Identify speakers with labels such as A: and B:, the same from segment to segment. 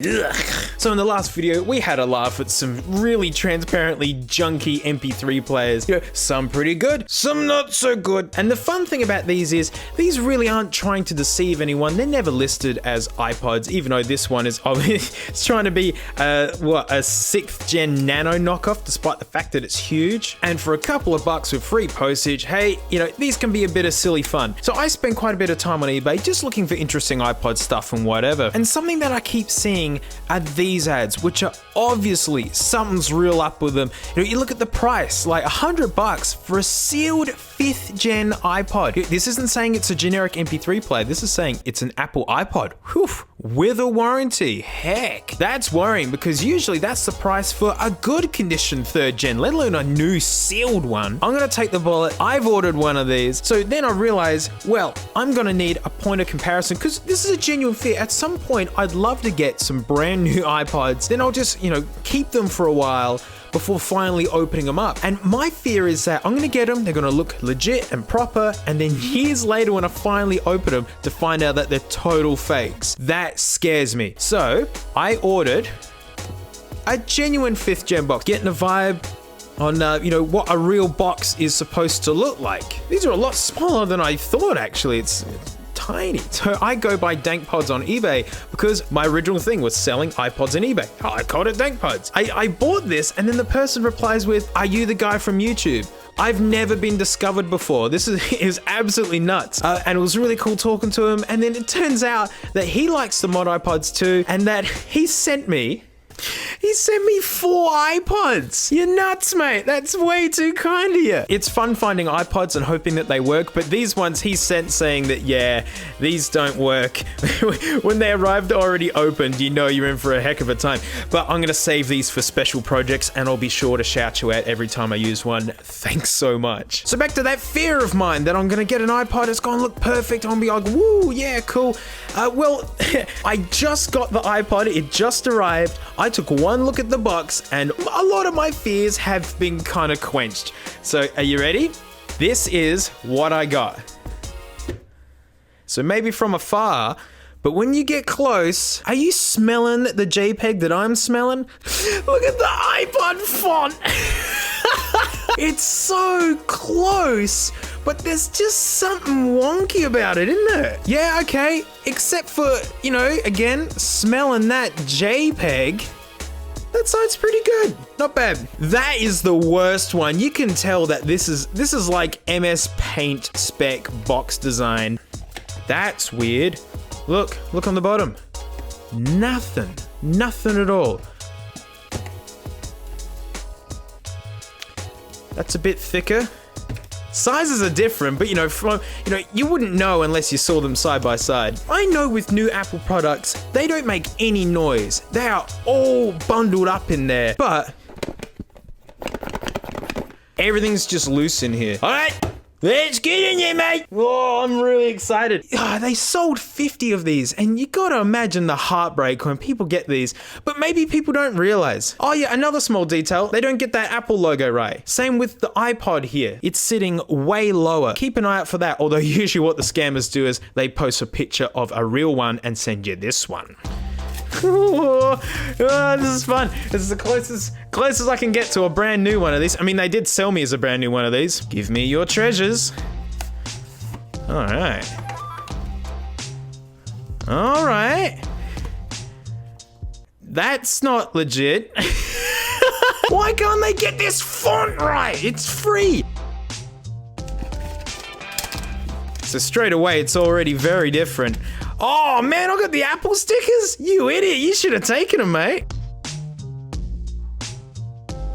A: Ugh. So in the last video, we had a laugh at some really transparently junky MP3 players. You know, some pretty good, some not so good. And the fun thing about these is, these really aren't trying to deceive anyone. They're never listed as iPods, even though this one is it's trying to be a 6th gen nano knockoff, despite the fact that it's huge. And for a couple of bucks with free postage, hey, you know, these can be a bit of silly fun. So I spend quite a bit of time on eBay just looking for interesting iPod stuff and whatever. And something that I keep seeing are these ads, which are obviously something's real up with them. You know, you look at the price, like $100 for a sealed 5th gen iPod. This isn't saying it's a generic MP3 player. This is saying it's an Apple iPod. Whew, with a warranty. Heck, that's worrying because usually that's the price for a good condition 3rd gen, let alone a new sealed one. I'm gonna take the bullet. I've ordered one of these. So then I realize, well, I'm gonna need a point of comparison because this is a genuine fear. At some point, I'd love to get some brand new iPods. Then I'll just, you know, keep them for a while before finally opening them up. And my fear is that I'm gonna get them, they're gonna look legit and proper, and then years later when I finally open them to find out that they're total fakes. That scares me. So I ordered a genuine 5th gen box, getting a vibe on you know, what a real box is supposed to look like. These are a lot smaller than I thought, actually. It's tiny. So I go buy DankPods on eBay because my original thing was selling iPods on eBay. I called it DankPods. I bought this and then the person replies with, "Are you the guy from YouTube? I've never been discovered before." This is absolutely nuts. And it was really cool talking to him. And then it turns out that he likes the mod iPods too, and that he sent me 4 iPods. You're nuts, mate. That's way too kind of you. It's fun finding iPods and hoping that they work, but these ones he sent saying that, yeah, these don't work. When they arrived already opened, you know you're in for a heck of a time. But I'm gonna save these for special projects and I'll be sure to shout you out every time I use one. Thanks so much. So back to that fear of mine that I'm gonna get an iPod, it's gonna look perfect, I'm gonna be like, woo, yeah, cool. Well, I just got the iPod, it just arrived. I took one look at the box and a lot of my fears have been kind of quenched. So are you ready? This is what I got. So maybe from afar, but when you get close, are you smelling the JPEG that I'm smelling? Look at the iPod font. It's so close, but there's just something wonky about it, isn't there? Yeah, okay, except for, you know, again, smelling that JPEG. That side's pretty good, not bad. That is the worst one. You can tell that this is like MS Paint spec box design. That's weird. Look on the bottom. Nothing at all. That's a bit thicker. Sizes are different, but you wouldn't know unless you saw them side by side. I know with new Apple products, they don't make any noise. They are all bundled up in there, but everything's just loose in here. All right, let's get in there, mate. Oh, I'm really excited. They sold 50 of these, and you gotta imagine the heartbreak when people get these, but maybe people don't realize. Oh yeah, another small detail, they don't get that Apple logo right. Same with the iPod here. It's sitting way lower. Keep an eye out for that, although usually what the scammers do is they post a picture of a real one and send you this one. This is fun. This is the closest I can get to a brand new one of these. I mean, they did sell me as a brand new one of these. Give me your treasures. All right. That's not legit. Why can't they get this font right? It's free. So straight away, it's already very different. Oh man, I got the Apple stickers? You idiot, you should have taken them, mate.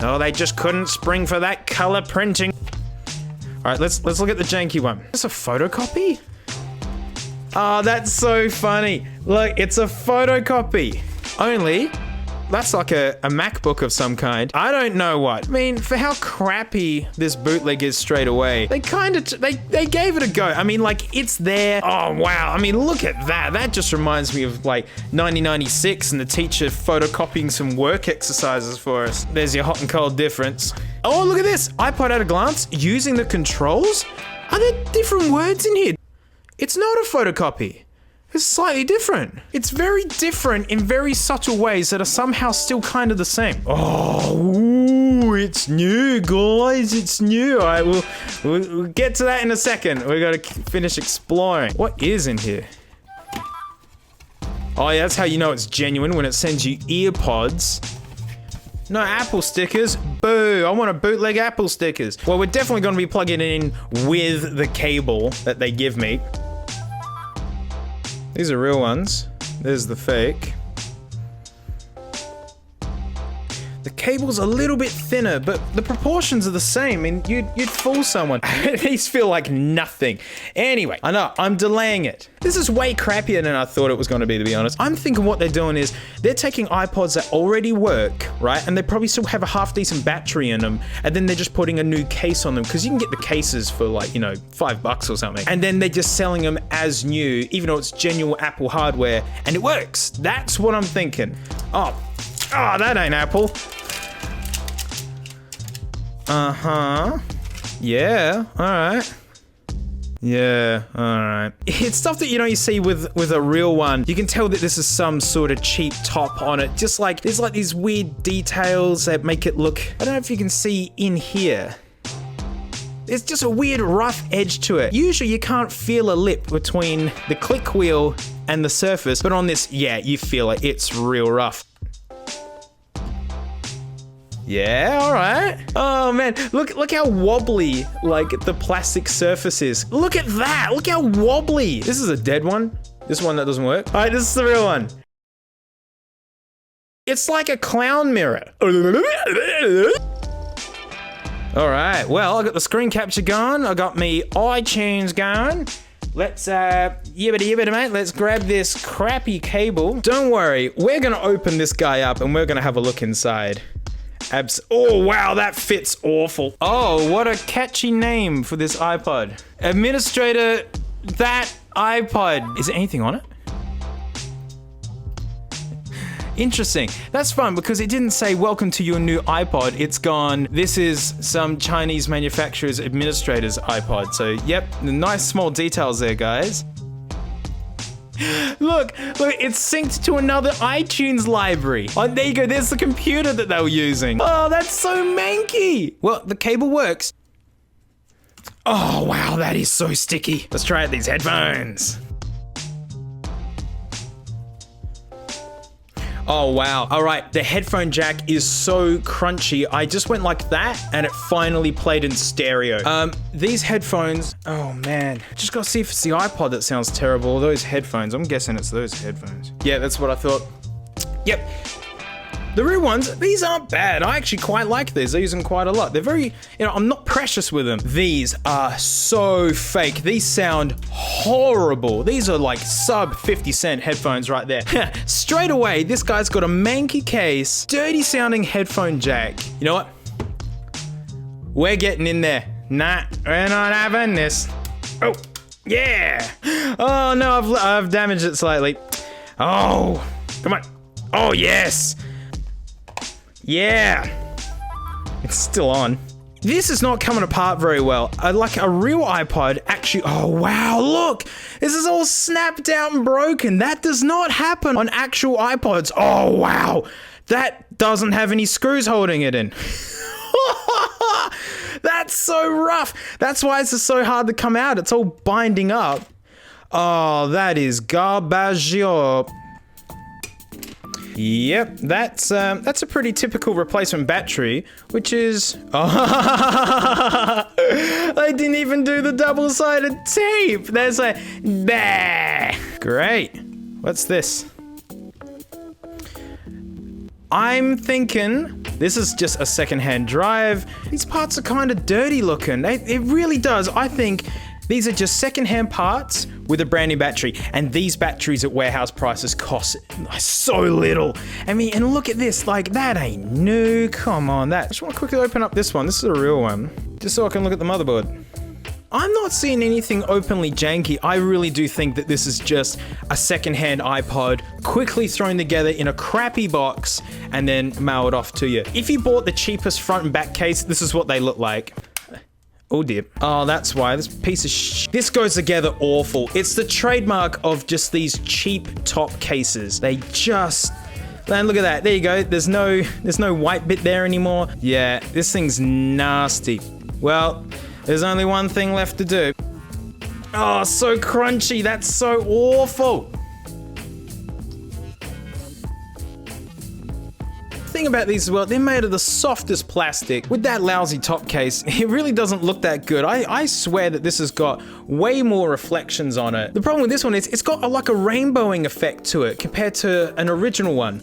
A: Oh, they just couldn't spring for that color printing. All right, let's look at the janky one. Is this a photocopy? Oh, that's so funny. Look, it's a photocopy. Only, that's like a MacBook of some kind. I don't know what. I mean, for how crappy this bootleg is straight away, they they gave it a go. I mean, like, it's there. Oh, wow. I mean, look at that. That just reminds me of, like, 1996 and the teacher photocopying some work exercises for us. There's your hot and cold difference. Oh, look at this. iPod at a glance, using the controls? Are there different words in here? It's not a photocopy. It's slightly different. It's very different in very subtle ways that are somehow still kind of the same. Oh, ooh, it's new, guys. It's new. All right, we'll get to that in a second. We got to finish exploring. What is in here? Oh, yeah, that's how you know it's genuine, when it sends you ear pods. No Apple stickers. Boo. I want a bootleg Apple stickers. Well, we're definitely going to be plugging it in with the cable that they give me. These are real ones. There's the fake. The cable's a little bit thinner, but the proportions are the same, and you'd fool someone. These feel like nothing. Anyway, I know, I'm delaying it. This is way crappier than I thought it was going to be honest. I'm thinking what they're doing is, they're taking iPods that already work, right? And they probably still have a half-decent battery in them, and then they're just putting a new case on them, because you can get the cases for like, you know, $5 or something. And then they're just selling them as new, even though it's genuine Apple hardware, and it works. That's what I'm thinking. Oh, that ain't Apple. Uh-huh. Yeah, alright. Yeah, alright. It's stuff that, you know, you see with a real one. You can tell that this is some sort of cheap top on it. Just like, there's like these weird details that make it look... I don't know if you can see in here. There's just a weird rough edge to it. Usually you can't feel a lip between the click wheel and the surface, but on this, yeah, you feel it. It's real rough. Yeah, all right. Oh man, look how wobbly like the plastic surface is. Look at that. Look how wobbly. This is a dead one. This one that doesn't work. All right, this is the real one. It's like a clown mirror. All right. Well, I got the screen capture going. I got me iTunes going. Let's, yibbity mate, let's grab this crappy cable. Don't worry, we're gonna open this guy up and we're gonna have a look inside. Oh, wow, that fits awful. Oh, what a catchy name for this iPod. Administrator, that iPod. Is there anything on it? Interesting. That's fun because it didn't say welcome to your new iPod. It's gone, this is some Chinese manufacturer's administrator's iPod. So, yep, nice small details there, guys. Look, it's synced to another iTunes library. Oh, there you go, there's the computer that they were using. Oh, that's so manky. Well, the cable works. Oh, wow, that is so sticky. Let's try out these headphones. Oh, wow. All right, the headphone jack is so crunchy. I just went like that and it finally played in stereo. These headphones, oh man. Just gotta see if it's the iPod that sounds terrible or those headphones. I'm guessing it's those headphones. Yeah, that's what I thought. Yep. The real ones, these aren't bad. I actually quite like these. I use them quite a lot. They're very, you know, I'm not precious with them. These are so fake. These sound horrible. These are like sub 50-cent headphones right there. Straight away, this guy's got a manky case, dirty sounding headphone jack. You know what? We're getting in there. Nah, we're not having this. Oh, yeah. Oh no, I've damaged it slightly. Oh, come on. Oh, yes. Yeah, it's still on. This is not coming apart very well. Like a real iPod actually, oh wow, look, this is all snapped out and broken. That does not happen on actual iPods. Oh wow, that doesn't have any screws holding it in. That's so rough. That's why it's so hard to come out. It's all binding up. Oh, that is garbage. Yep, that's a pretty typical replacement battery, which is... Oh, I didn't even do the double-sided tape. There's a... Bah. Great. What's this? I'm thinking this is just a second-hand drive. These parts are kind of dirty looking. It really does. I think these are just second-hand parts with a brand new battery, and these batteries at warehouse prices cost so little. I mean, and look at this, like, that ain't new. Come on, that. I just want to quickly open up this one. This is a real one, just so I can look at the motherboard. I'm not seeing anything openly janky. I really do think that this is just a second-hand iPod quickly thrown together in a crappy box and then mailed off to you. If you bought the cheapest front and back case, this is what they look like. Oh dear. Oh, that's why. This piece of this goes together awful. It's the trademark of just these cheap top cases. They just... Man, look at that. There you go. There's no white bit there anymore. Yeah, this thing's nasty. Well, there's only one thing left to do. Oh, so crunchy. That's so awful. Thing about these as well, they're made of the softest plastic. With that lousy top case, it really doesn't look that good. I swear that this has got way more reflections on it. The problem with this one is it's got like a rainbowing effect to it compared to an original one.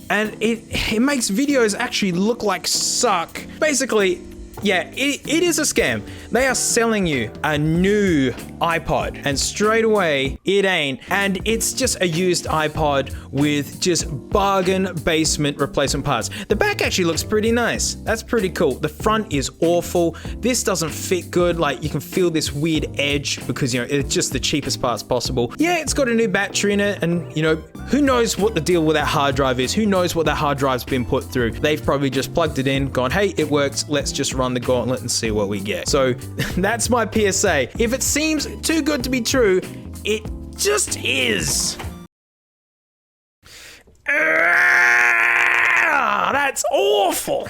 A: And it makes videos actually look like suck. Basically, yeah, it is a scam. They are selling you a new iPod, and straight away, it ain't. And it's just a used iPod with just bargain basement replacement parts. The back actually looks pretty nice. That's pretty cool. The front is awful. This doesn't fit good. Like, you can feel this weird edge because, you know, it's just the cheapest parts possible. Yeah, it's got a new battery in it, and, you know, who knows what the deal with that hard drive is? Who knows what that hard drive's been put through? They've probably just plugged it in, gone, hey, it works. Let's just run the gauntlet and see what we get. So that's my PSA. If it seems too good to be true, it just is. That's awful.